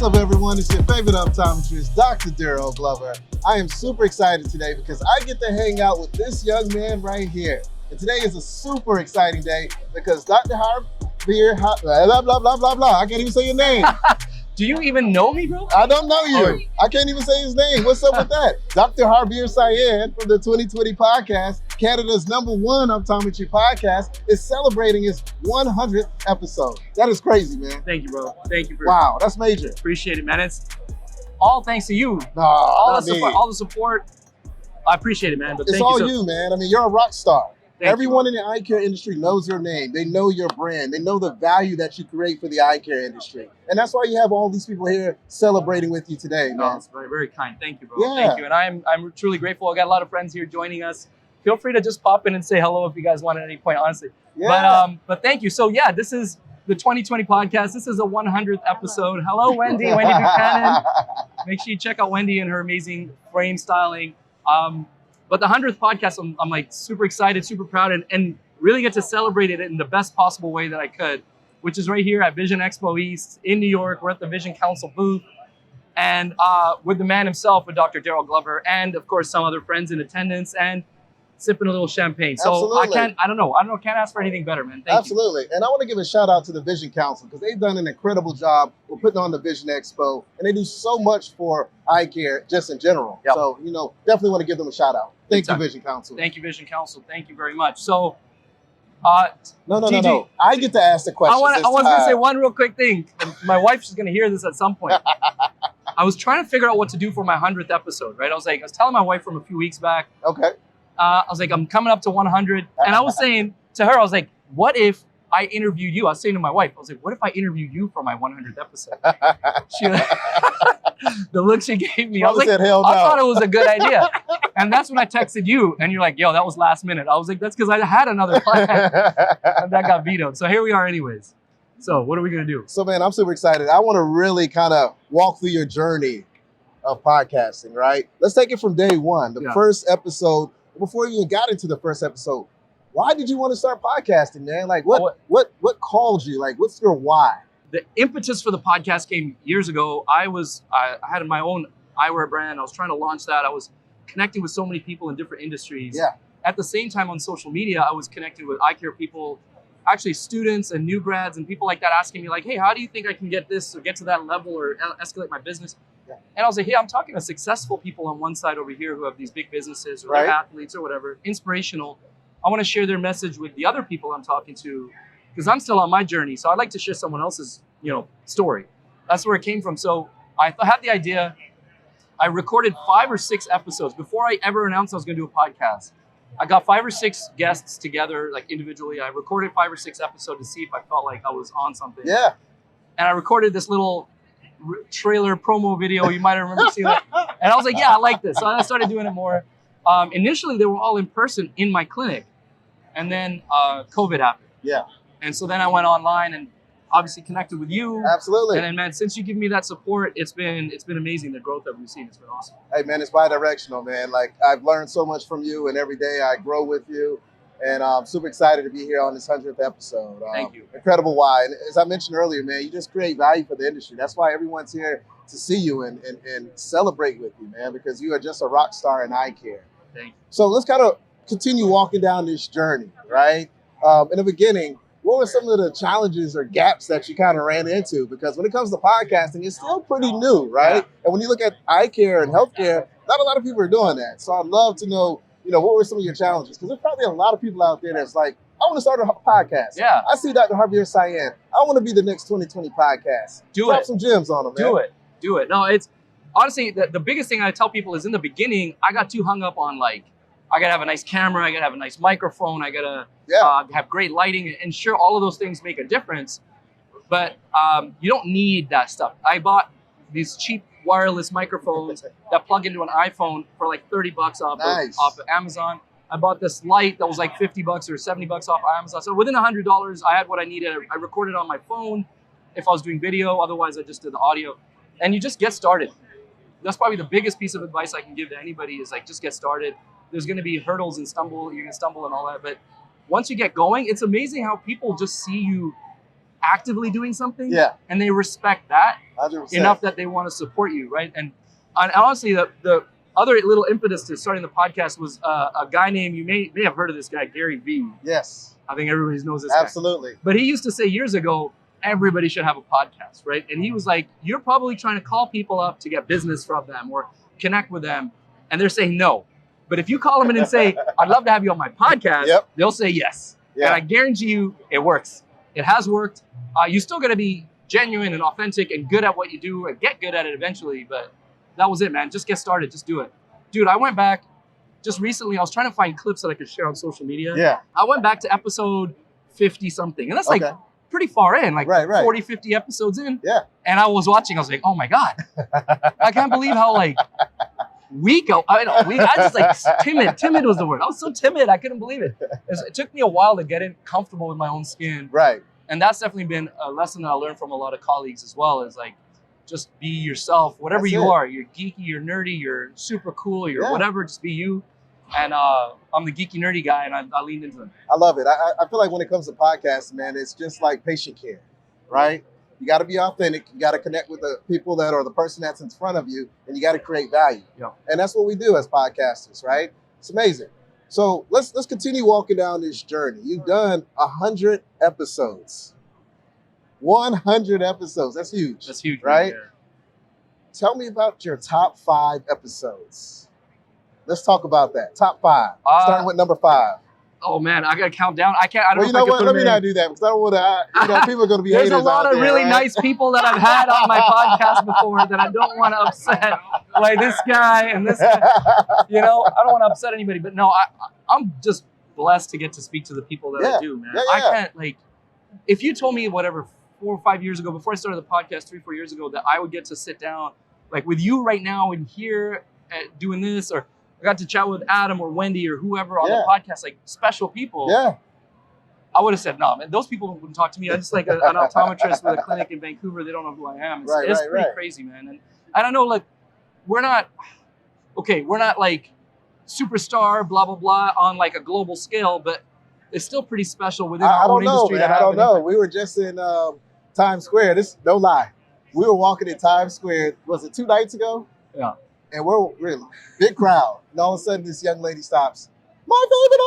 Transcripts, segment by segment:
What's up, everyone? It's your favorite optometrist, Dr. Darryl Glover. I am super excited today because I get to hang out with this young man right here. And today is a super exciting day because Dr. Harbir, blah, blah, blah, blah, blah. I can't even say your name. Do you even know me, bro? I don't know you. I can't even say his name. What's up with that? Dr. Harbir Sian from the 2020 podcast, Canada's #1 optometry podcast, is celebrating its 100th episode. That is crazy, man. Thank you, bro. Thank you for Wow, that's major. Appreciate it, man. It's all thanks to you. No, all the support. I appreciate it, man. But it's thank all you, you, man. I mean, you're a rock star. Everyone you. in the eye care industry knows your name. They know your brand. They know the value that you create for the eye care industry. And that's why you have all these people here celebrating with you today, man. No, it's very, very kind. Thank you, bro. Yeah. Thank you. And I'm truly grateful. I got a lot of friends here joining us. Feel free to just pop in and say hello if you guys want at any point, honestly. Yeah. But thank you. So yeah, this is the 2020 podcast. This is a 100th episode. Hello, Wendy Buchanan. Make sure you check out Wendy and her amazing frame styling. But the 100th podcast, I'm like super excited, super proud, and really get to celebrate it in the best possible way that I could, which is right here at Vision Expo East in New York. We're at the Vision Council booth, and with the man himself, with Dr. Darryl Glover, and of course some other friends in attendance, and sipping a little champagne. So Absolutely. I don't know, can't ask for anything better, man. Thank Absolutely. And I want to give a shout out to the Vision Council because they've done an incredible job with putting on the Vision Expo, and they do so much for eye care just in general. Yep. So, definitely want to give them a shout out. Thank you, Vision Council. Thank you, Vision Council. Thank you very much. So, No. I get to ask the question. I was going to say one real quick thing. And my wife's going to hear this at some point. I was trying to figure out what to do for my 100th episode, right? I was telling my wife from a few weeks back. Okay. I was like, I'm coming up to 100. And I was saying to her, I was like, what if I interviewed you? I was saying to my wife, I was like, what if I interviewed you for my 100th episode? The look she gave me, I was like, hell no. I thought it was a good idea. And that's when I texted you, and you're like, yo, that was last minute. I was like, that's because I had another plan, and that got vetoed. So here we are anyways. So what are we going to do? So, man, I'm super excited. I want to really kind of walk through your journey of podcasting, right? Let's take it from day one, the first episode. Before you even got into the first episode, why did you want to start podcasting, man? Like, what called you? Like, what's your why? The impetus for the podcast came years ago. I had my own eyewear brand. I was trying to launch that. I was connecting with so many people in different industries. Yeah. At the same time on social media, I was connecting with eye care people, actually students and new grads and people like that asking me like, hey, how do you think I can get this or get to that level or escalate my business? Yeah. And I was like, hey, I'm talking to successful people on one side over here who have these big businesses or they're athletes or whatever, inspirational. I want to share their message with the other people I'm talking to because I'm still on my journey. So I'd like to share someone else's, story. That's where it came from. So I had the idea. I recorded 5 or 6 episodes before I ever announced I was going to do a podcast. I got 5 or 6 guests together, like individually. I recorded 5 or 6 episodes to see if I felt like I was on something. Yeah. And I recorded this little trailer promo video. You might have remember seeing that. And I was like, yeah, I like this. So I started doing it more. Initially, they were all in person in my clinic. And then COVID happened. Yeah. And so then I went online and obviously connected with you. Absolutely. And then, man, since you give me that support, it's been amazing, the growth that we've seen. It's been awesome. Hey, man, it's bi-directional, man. Like, I've learned so much from you, and every day I grow with you. And I'm super excited to be here on this 100th episode. Thank you. Incredible why. And as I mentioned earlier, man, you just create value for the industry. That's why everyone's here to see you and celebrate with you, man, because you are just a rock star in eye care. Thank you. So let's kind of continue walking down this journey, right? In the beginning, what were some of the challenges or gaps that you kind of ran into? Because when it comes to podcasting, it's still pretty new, right? Yeah. And when you look at eye care and healthcare, not a lot of people are doing that. So I'd love to know, what were some of your challenges? Because there's probably a lot of people out there that's like, I want to start a podcast. Yeah. I see Dr. Harbir Sian. I want to be the next 2020 podcast. Drop some gems on them, man. Do it. No, it's honestly, the biggest thing I tell people is in the beginning, I got too hung up on like, I got to have a nice camera. I got to have a nice microphone. I got to have great lighting. And sure, all of those things make a difference. But you don't need that stuff. I bought these cheap wireless microphones that plug into an iPhone for like $30 off of Amazon. I bought this light that was like $50 or $70 off Amazon. So within $100, I had what I needed. I recorded on my phone if I was doing video. Otherwise, I just did the audio. And you just get started. That's probably the biggest piece of advice I can give to anybody is like, just get started. There's going to be hurdles and you're going to stumble and all that. But once you get going, it's amazing how people just see you actively doing something, Yeah. and they respect that 100%. enough that they want to support you, right? And honestly, the other little impetus to starting the podcast was a guy named, you may have heard of this guy, Gary V. Yes. I think everybody knows this guy. Absolutely. But he used to say years ago, everybody should have a podcast, right? And he was like, you're probably trying to call people up to get business from them or connect with them, and they're saying no. But if you call them in and say, I'd love to have you on my podcast, they'll say yes. Yeah. And I guarantee you it works. It has worked. You still got to be genuine and authentic and good at what you do and get good at it eventually. But that was it, man. Just get started. Just do it. Dude, I went back just recently. I was trying to find clips that I could share on social media. Yeah. I went back to episode 50 something. And that's like pretty far in, like 40, 50 episodes in. Yeah. And I was watching. I was like, oh my God. I can't believe how like weak. I just like timid. Timid was the word. I was so timid. I couldn't believe it. It took me a while to get comfortable with my own skin. Right. And that's definitely been a lesson that I learned from a lot of colleagues as well, is like, just be yourself, whatever you are. You're geeky, you're nerdy, you're super cool, you're whatever, just be you. And I'm the geeky, nerdy guy, and I leaned into it. I love it. I feel like when it comes to podcasts, man, it's just like patient care, right? You got to be authentic. You got to connect with the people that are the person that's in front of you, and you got to create value. Yeah. And that's what we do as podcasters, right? It's amazing. So let's continue walking down this journey. You've done 100 episodes. 100 episodes. That's huge. That's huge, right? Yeah. Tell me about your top 5 episodes. Let's talk about that. Top 5. Starting with number 5. Oh man, I gotta count down. I can't. I don't know. You know what? Let me not do that because I don't want to. People are going to be. There's haters a lot of really nice people that I've had on my podcast before that I don't want to upset, like this guy and this guy. I don't want to upset anybody, but no, I'm just blessed to get to speak to the people that I do, man. I can't like. If you told me whatever 4 or 5 years ago, before I started the podcast 3 or 4 years ago, that I would get to sit down like with you right now and here doing this, or I got to chat with Adam or Wendy or whoever on the podcast, like special people. Yeah. I would have said, no, man, those people wouldn't talk to me. I'm just like an optometrist with a clinic in Vancouver. They don't know who I am. It's pretty crazy, man. And I don't know, like, we're not like superstar, blah, blah, blah on like a global scale, but it's still pretty special within our own industry. Man, I don't know. We were just in Times Square. This no lie. We were walking in Times Square. Was it 2 nights ago? Yeah. And we're really big crowd. And all of a sudden, this young lady stops. My favorite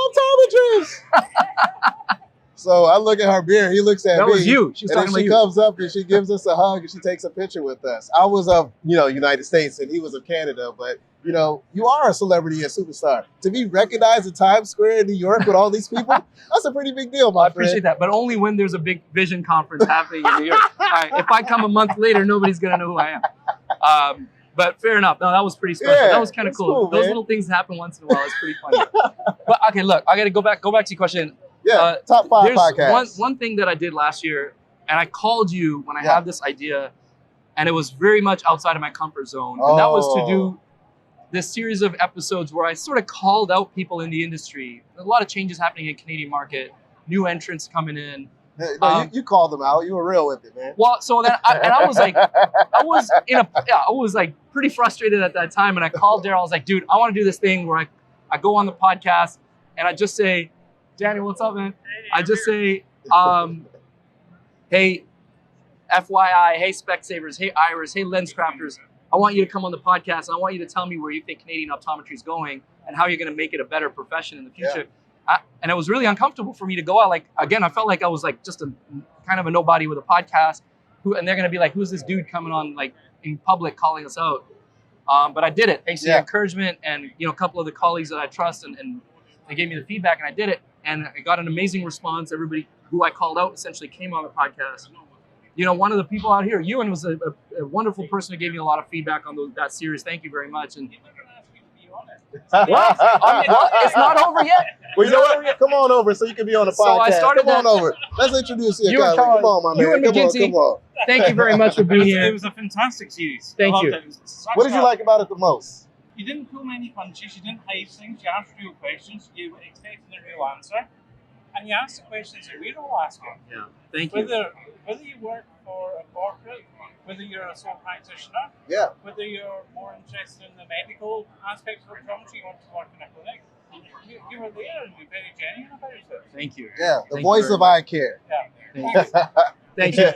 optometrist. So I look at Harbir. He looks at me. That was you. She's and then she comes up and she gives us a hug and she takes a picture with us. I was of United States and he was of Canada, but you are a celebrity and superstar. To be recognized in Times Square in New York with all these people, that's a pretty big deal, my friend. I appreciate that, but only when there's a big Vision conference happening in New York. All right, if I come a month later, nobody's gonna know who I am. But fair enough. No, that was pretty special. That was kind of cool. Those little things happen once in a while. It's pretty funny. But okay, look, I got to go back to your question. Yeah, top 5 podcasts. One thing that I did last year, and I called you when I had this idea, and it was very much outside of my comfort zone. And that was to do this series of episodes where I sort of called out people in the industry. A lot of changes happening in the Canadian market, new entrants coming in. No, you called them out. You were real with it, man. Well, so then I was like pretty frustrated at that time, and I called Darryl. I was like, dude, I want to do this thing where I go on the podcast and I just say, Danny, what's up, man? I just say, hey, FYI, hey, Specsavers, hey, Iris, hey, Lens Crafters, I want you to come on the podcast. And I want you to tell me where you think Canadian optometry is going and how you're going to make it a better profession in the future. Yeah. And it was really uncomfortable for me to go out. Like, again, I felt like I was like just a kind of a nobody with a podcast and they're going to be like, who's this dude coming on like in public calling us out? But I did it thanks to the encouragement and, a couple of the colleagues that I trust and they gave me the feedback and I did it. And I got an amazing response. Everybody who I called out essentially came on the podcast. One of the people out here, Ewan, was a wonderful person who gave me a lot of feedback on that series. Thank you very much. And it's not over yet. Well, you know what? Come on over so you can be on the podcast. So I started come on over. Let's introduce you. Come on, my man. Come on. Thank you very much for being here. It was a fantastic series. Thank you. What did you like about it the most? You didn't pull many punches. You didn't hide things. You asked real questions. You expected a real answer. And you asked the questions that we're all asking. Yeah, thank you. Whether you work for a corporate, whether you're a sole practitioner, whether you're more interested in the medical aspects of optometry, you want to work in a clinic, you were there and you're very genuine about it. Thank you. Yeah, the voice of Eyecare. Yeah. Thank you.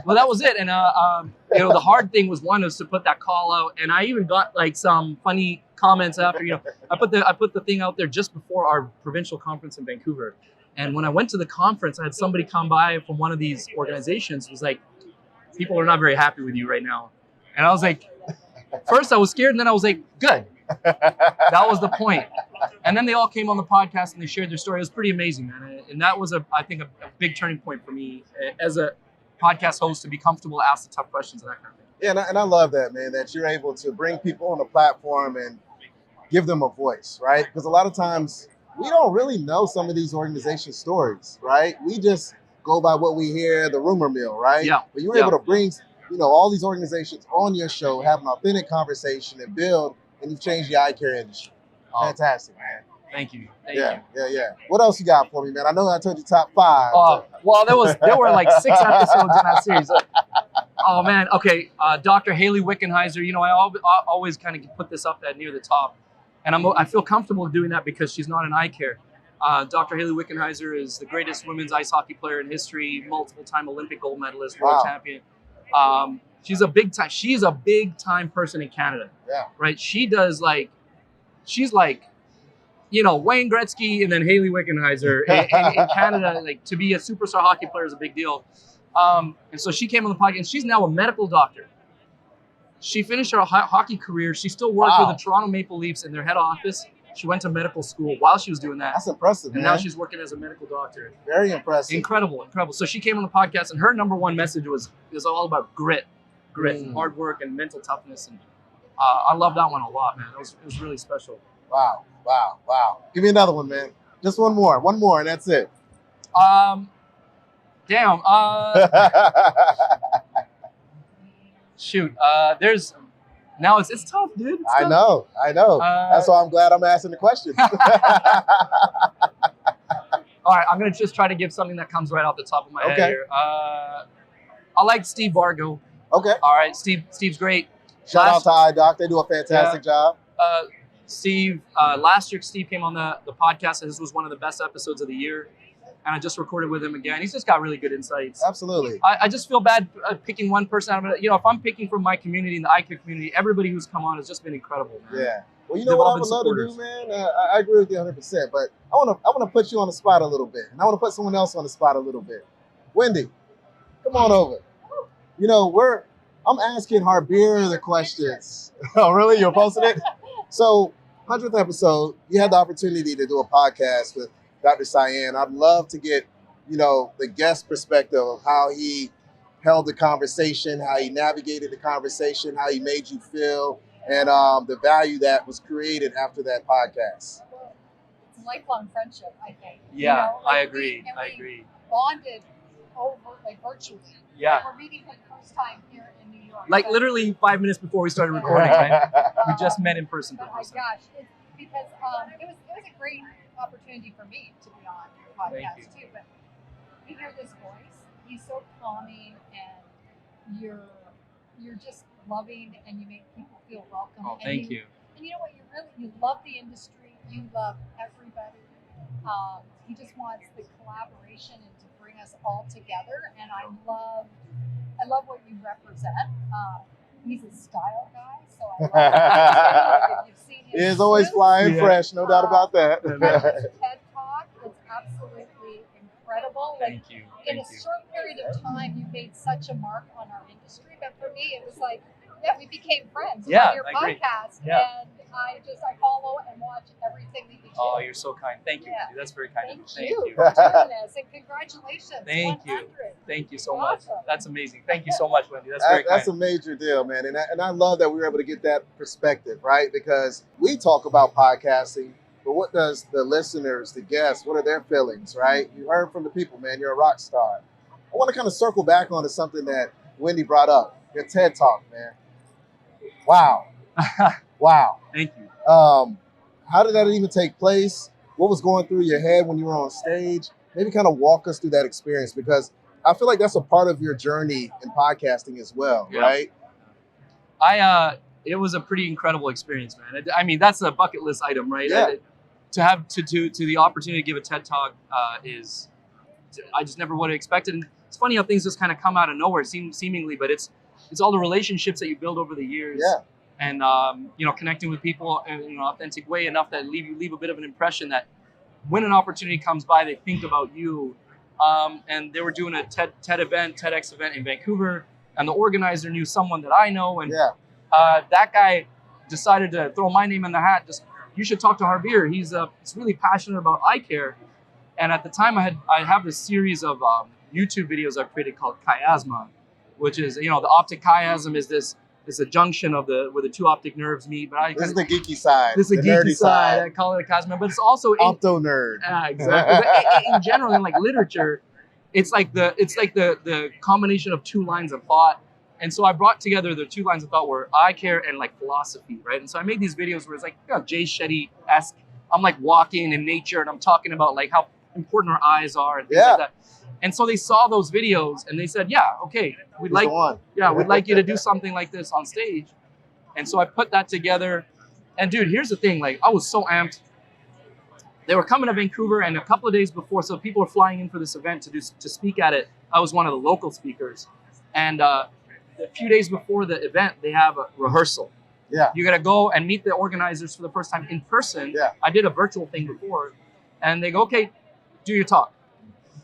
Well, that was it. And you know, the hard thing was to put that call out, and I even got like some funny comments after. You know, I put the thing out there just before our provincial conference in Vancouver, and when I went to the conference, I had somebody come by from one of these organizations who was like, "People are not very happy with you right now," and I was like, first I was scared, and then I was like, "Good." That was the point. And then they all came on the podcast and they shared their story. It was pretty amazing, man. And that was, I think, a big turning point for me as a podcast host to be comfortable to ask the tough questions and that kind of thing. Yeah, and I love that, man, that you're able to bring people on the platform and give them a voice, right? Because a lot of times we don't really know some of these organization stories, right? We just go by what we hear, the rumor mill, right? Yeah. But you were able to bring, all these organizations on your show, have an authentic conversation and build, and you've changed the eye care industry. Fantastic, man. Thank you. Yeah. What else you got for me, man? I know I told you top 5. Well, there were like 6 episodes in that series. Oh man. Okay. Dr. Haley Wickenheiser. You know, I always kind of put this up that near the top, and I feel comfortable doing that because she's not an eye care. Dr. Haley Wickenheiser is the greatest women's ice hockey player in history, multiple-time Olympic gold medalist, world champion. She's a big time person in Canada. Yeah. Right. She's like, you know, Wayne Gretzky and then Haley Wickenheiser in Canada. Like, to be a superstar hockey player is a big deal. And so she came on the podcast. She's now a medical doctor. She finished her hockey career. She still worked with the Toronto Maple Leafs in their head office. She went to medical school while she was doing that. That's impressive, and man. now she's working as a medical doctor. Very impressive. Incredible. So she came on the podcast, and her number one message was all about grit, and hard work and mental toughness. And I love that one a lot, man. It was really special. Wow. Give me another one, man. Just one more, and that's it. Damn. Shoot. Now it's tough, dude. It's tough. I know. That's why I'm glad I'm asking the question. All right, I'm gonna just try to give something that comes right off the top of my head here. I like Steve Vargo. Okay. All right, Steve's great. Shout out to iDoc. They do a fantastic job. Steve, last year Steve came on the podcast, and this was one of the best episodes of the year. And I just recorded with him again. He's just got really good insights. Absolutely. I just feel bad picking one person out of it. You know, if I'm picking from my community, in the Eyecare community, everybody who's come on has just been incredible, man. Yeah. Well, you know what I would love to do, man? I agree with you 100%. But I want to put you on the spot a little bit. And I want to put someone else on the spot a little bit. Wendy, come on over. You know, I'm asking Harbir the questions. Oh, really? You're posting it? So, 100th episode, you had the opportunity to do a podcast with Dr. Sian. I'd love to get, the guest perspective of how he held the conversation, how he navigated the conversation, how he made you feel, and the value that was created after that podcast. Well, it's a lifelong friendship, I think. Yeah, I agree. We bonded over, virtually. Yeah. Like, we're meeting for the first time here in New York. Like, literally 5 minutes before we started recording, right? We just met in person. But my gosh, it's because it was a great opportunity for me to be on your podcast too. But you hear this voice, he's so calming, and you're just loving, and you make people feel welcome. Oh, thank you. And you know what? You love the industry. You love everybody. He just wants the collaboration and to bring us all together. And I love what you represent. He's a style guy, so I love it. If you've seen him, he is always flying fresh, no doubt about that. TED Talk is absolutely incredible. Thank you. In a short period of time, you made such a mark on our industry. But for me, it was like, we became friends on your podcast. Yeah. And I follow and watch everything that you do. Oh, you're so kind. Thank you, Wendy. That's very kind of you. Thank you for doing this, and congratulations. Thank 100. you. Thank you so Awesome. much. That's amazing. Thank you so much, Wendy. That's very kind. That's a major deal, man. And I love that we were able to get that perspective, right? Because we talk about podcasting, but what does the listeners, the guests, what are their feelings, right? You heard from the people, man. You're a rock star. I want to kind of circle back onto something that Wendy brought up. Your TED Talk, man. Wow. Wow. Thank you. How did that even take place? What was going through your head when you were on stage? Maybe kind of walk us through that experience, because I feel like that's a part of your journey in podcasting as well, right? It was a pretty incredible experience, man. I mean, that's a bucket list item, right? Yeah. To have to the opportunity to give a TED Talk is, I just never would have expected. And it's funny how things just kind of come out of nowhere, seemingly, but it's all the relationships that you build over the years. Yeah. And connecting with people in an authentic way enough that leave a bit of an impression that when an opportunity comes by, they think about you. And they were doing a TEDx event in Vancouver, and the organizer knew someone that I know, and that guy decided to throw my name in the hat. Just, you should talk to Harbir. He's really passionate about eye care. And at the time, I have this series of YouTube videos I've created called chiasma, which is, the optic chiasm is a junction of where the two optic nerves meet. But this is the geeky side. This is the geeky side. I call it a chiasma, but it's also opto nerd. Exactly. But in general, in like literature, it's like the combination of two lines of thought. And so I brought together the two lines of thought were eye care and like philosophy, right? And so I made these videos where it's like Jay Shetty-esque. I'm like walking in nature and I'm talking about like how important our eyes are and things like that. And so they saw those videos and they said, yeah, okay, we'd like you to do something like this on stage. And so I put that together. And dude, here's the thing, like I was so amped. They were coming to Vancouver, and a couple of days before, so people were flying in for this event to speak at it. I was one of the local speakers. And a few days before the event, they have a rehearsal. Yeah. You got to go and meet the organizers for the first time in person. Yeah. I did a virtual thing before. And they go, okay, do your talk.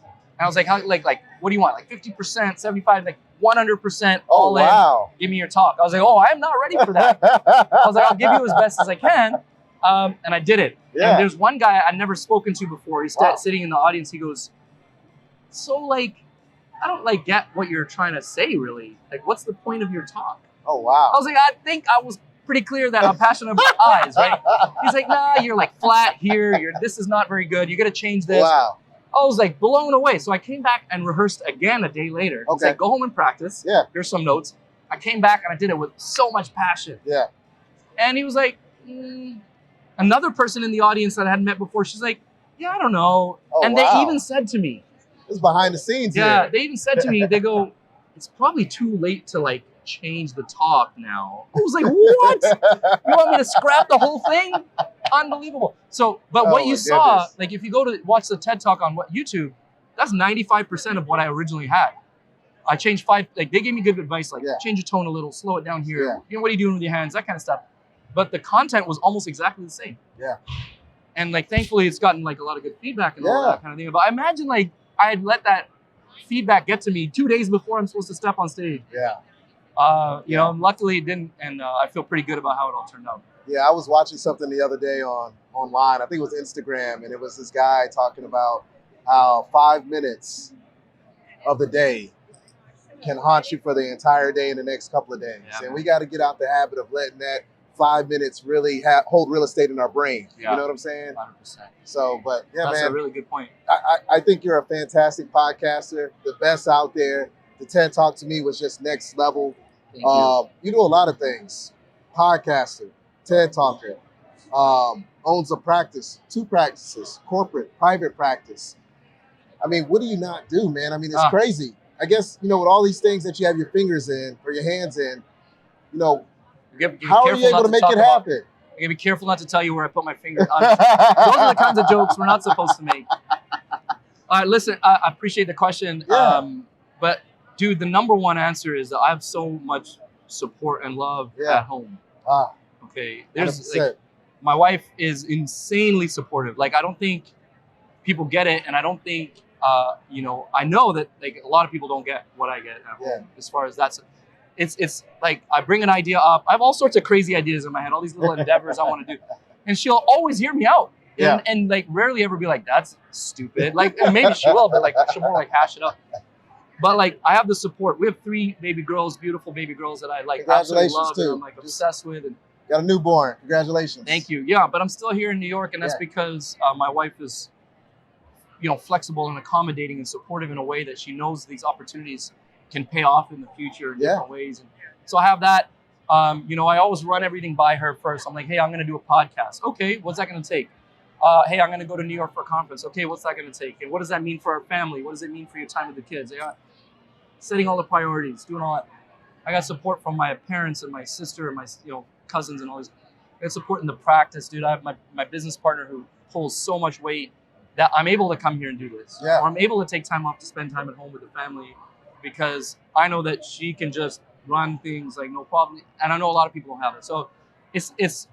And I was like, how, like, what do you want? Like 50%, 75, like 100% all in. Wow. Give me your talk. I was like, oh, I'm not ready for that. I was like, I'll give you as best as I can. And I did it. Yeah. And there's one guy I'd never spoken to before. He's sitting in the audience. He goes, so like, I don't like get what you're trying to say really. Like, what's the point of your talk? Oh, wow. I was like, I think I was pretty clear that I'm passionate about eyes, right? He's like, nah, you're like flat here. This is not very good. You got to change this. Wow. I was like blown away. So I came back and rehearsed again a day later. He's like, go home and practice. Yeah. Here's some notes. I came back and I did it with so much passion. Yeah. And he was like, another person in the audience that I hadn't met before, she's like, yeah, I don't know. Oh, and they even said to me. It's behind the scenes here. They even said to me, they go, it's probably too late to like change the talk now. I was like, what? You want me to scrap the whole thing? Unbelievable. So, but what you saw, like if you go to watch the TED Talk on YouTube, that's 95% of what I originally had. I changed they gave me good advice, like change your tone a little, slow it down here. Yeah. What are you doing with your hands? That kind of stuff. But the content was almost exactly the same. Yeah. And like, thankfully it's gotten like a lot of good feedback and all that kind of thing. But I imagine like I had let that feedback get to me 2 days before I'm supposed to step on stage. Yeah. Luckily it didn't, and I feel pretty good about how it all turned out. Yeah, I was watching something the other day online. I think it was Instagram, and it was this guy talking about how 5 minutes of the day can haunt you for the entire day in the next couple of days. Yeah. And we got to get out the habit of letting that 5 minutes really hold real estate in our brain. Yeah. You know what I'm saying? 100%. So, but yeah, that's man, a really good point. I think you're a fantastic podcaster, the best out there. The TED Talk to me was just next level. Thank you. You do a lot of things. Podcaster, TED Talker, owns a practice, 2 practices, corporate, private practice. I mean, what do you not do, man? I mean, it's crazy. I guess, with all these things that you have your fingers in or your hands in, how are you able to make it happen? I'm going to be careful not to tell you where I put my finger. Those are the kinds of jokes we're not supposed to make. All right, listen, I appreciate the question. Yeah. But, dude, the number one answer is that I have so much support and love at home. Okay. There's my wife is insanely supportive. Like, I don't think people get it. And I don't think, I know that like a lot of people don't get what I get at home as far as that's. It's like I bring an idea up. I have all sorts of crazy ideas in my head, all these little endeavors I want to do. And she'll always hear me out. And like rarely ever be like, that's stupid. Like, and maybe she will, but like she'll more like hash it up. But like I have the support. We have 3 baby girls, beautiful baby girls that I like absolutely love and I'm like obsessed with. And got a newborn. Congratulations. Thank you. Yeah, but I'm still here in New York, and that's because my wife is flexible and accommodating and supportive in a way that she knows these opportunities can pay off in the future in different ways. And so I have that. I always run everything by her first. I'm like, hey, I'm going to do a podcast. Okay, what's that going to take? Hey, I'm going to go to New York for a conference. Okay, what's that going to take? And what does that mean for our family? What does it mean for your time with the kids? Setting all the priorities, doing all that. I got support from my parents and my sister and my cousins and all this. I got support in the practice, dude. I have my business partner who pulls so much weight that I'm able to come here and do this. Yeah. Or I'm able to take time off to spend time at home with the family because I know that she can just run things like no problem. And I know a lot of people don't have it. So it's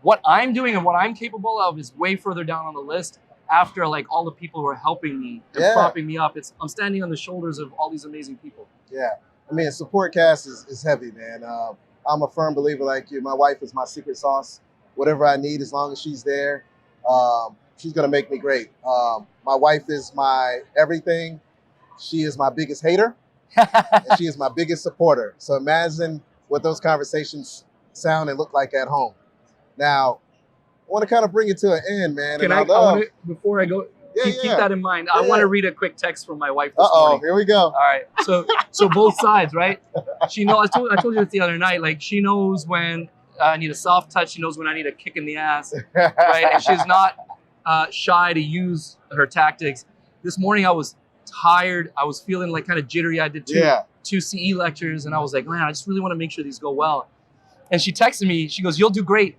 what I'm doing and what I'm capable of is way further down on the list after like all the people who are helping me and propping me up. I'm standing on the shoulders of all these amazing people. Yeah. I mean, a support cast is heavy, man. I'm a firm believer like you. My wife is my secret sauce. Whatever I need, as long as she's there, she's going to make me great. My wife is my everything. She is my biggest hater, and she is my biggest supporter. So imagine what those conversations sound and look like at home. Now, I want to kind of bring it to an end, man. Can before I go, keep that in mind. I want to read a quick text from my wife this morning. Here we go. All right. So both sides, right? She knows. I told you this the other night. Like she knows when I need a soft touch. She knows when I need a kick in the ass, right? And she's not shy to use her tactics. This morning I was tired. I was feeling like kind of jittery. I did two CE lectures, and I was like, man, I just really want to make sure these go well. And she texted me. She goes, "You'll do great.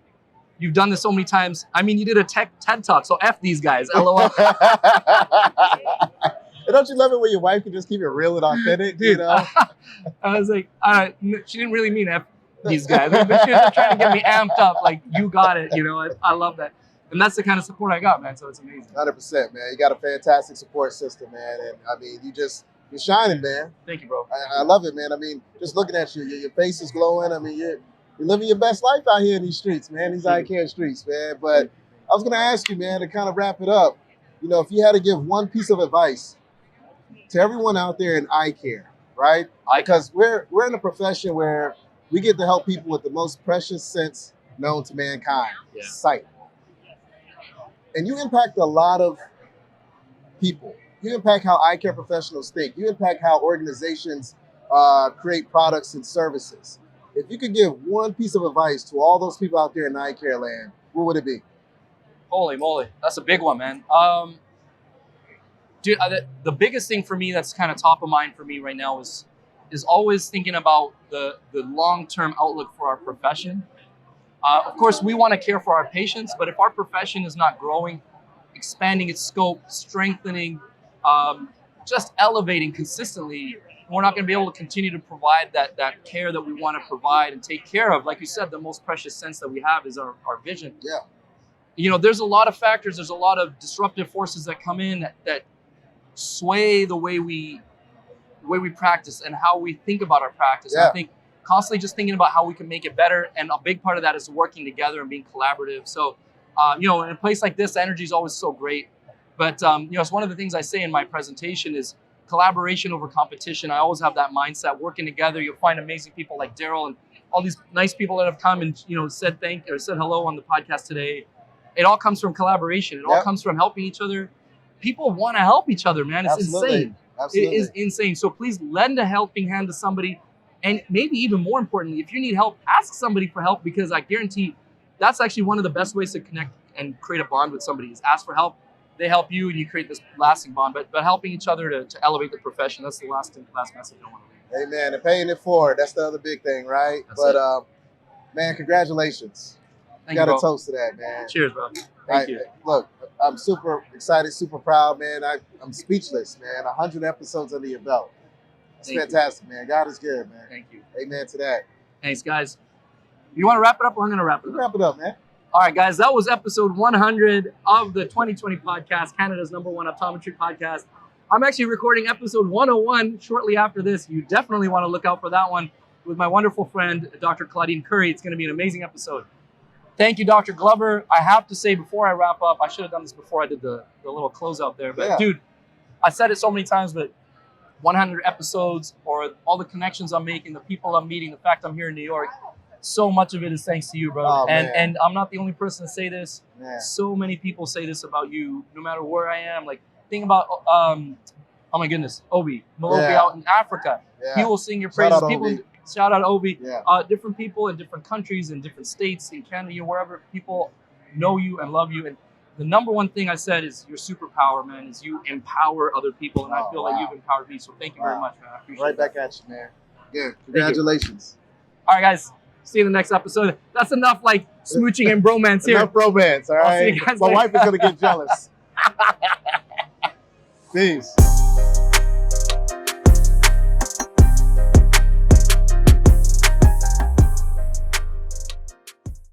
You've done this so many times. I mean, you did a TED Talk, so F these guys, LOL." And don't you love it when your wife can just keep it real and authentic, dude, you know? I was like, all right, she didn't really mean F these guys, but she was just trying to get me amped up, like, you got it, you know? I love that. And that's the kind of support I got, man, so it's amazing. 100%, man. You got a fantastic support system, man. And, I mean, you're shining, man. Thank you, bro. I love it, man. I mean, just looking at you, your face is glowing. I mean, you're living your best life out here in these streets, man, these Eyecare streets, man. But I was going to ask you, man, to kind of wrap it up, you know, if you had to give one piece of advice to everyone out there in Eyecare, right? Because we're in a profession where we get to help people with the most precious sense known to mankind, sight. And you impact a lot of people. You impact how Eyecare professionals think. You impact how organizations create products and services. If you could give one piece of advice to all those people out there in Eyecare land, what would it be? Holy moly, that's a big one, man. Dude, the biggest thing for me that's kind of top of mind for me right now is always thinking about the long-term outlook for our profession. Of course, we want to care for our patients, but if our profession is not growing, expanding its scope, strengthening, just elevating consistently, we're not going to be able to continue to provide that care that we want to provide and take care of. Like you said, the most precious sense that we have is our vision. Yeah. You know, there's a lot of factors, there's a lot of disruptive forces that come in that sway the way we practice and how we think about our practice. Yeah. I think constantly just thinking about how we can make it better, and a big part of that is working together and being collaborative. So, you know, in a place like this, the energy is always so great. But, you know, it's one of the things I say in my presentation is collaboration over competition. I always have that mindset. Working together, you'll find amazing people like Darryl and all these nice people that have come and, you know, said hello on the podcast today. It all comes from collaboration. It all comes from helping each other. People want to help each other, man. It's insane. Absolutely. It is insane. So please lend a helping hand to somebody. And maybe even more importantly, if you need help, ask somebody for help, because I guarantee that's actually one of the best ways to connect and create a bond with somebody is ask for help. They help you and you create this lasting bond. But helping each other to elevate the profession, that's the last message I want to leave. Amen. And paying it forward, that's the other big thing, right? Man, congratulations. Thank you got you, to toast to that, man. Cheers, bro. Thank you. Look, I'm super excited, super proud, man. I'm speechless, man. 100 episodes under your belt. It's fantastic, man. God is good, man. Thank you. Amen to that. Thanks, guys. You want to wrap it up, or I'm going to wrap it up? Wrap it up, man. All right, guys. That was episode 100 of the 2020 podcast, Canada's #1 optometry podcast. I'm actually recording episode 101 shortly after this. You definitely want to look out for that one with my wonderful friend, Dr. Claudine Curry. It's going to be an amazing episode. Thank you, Dr. Glover. I have to say before I wrap up, I should have done this before I did the little closeout there. But dude, I said it so many times, but 100 episodes, or all the connections I'm making, the people I'm meeting, the fact I'm here in New York, so much of it is thanks to you, bro. Oh, and I'm not the only person to say this. Man. So many people say this about you, no matter where I am. Like, think about, oh my goodness, Obi, Malopi out in Africa. Yeah. He will sing your praises. Shout out Obi. Yeah. Different people in different countries, in different states, in Canada, wherever, people know you and love you. And the number one thing I said is your superpower, man, is you empower other people. And I feel like you've empowered me. So thank you very much, man. I appreciate it. Right back at you, man. Good. Congratulations. All right, guys. See you in the next episode. That's enough like smooching and bromance here. Enough bromance, all right? I'll see you guys My later. wife is going to get jealous. Peace.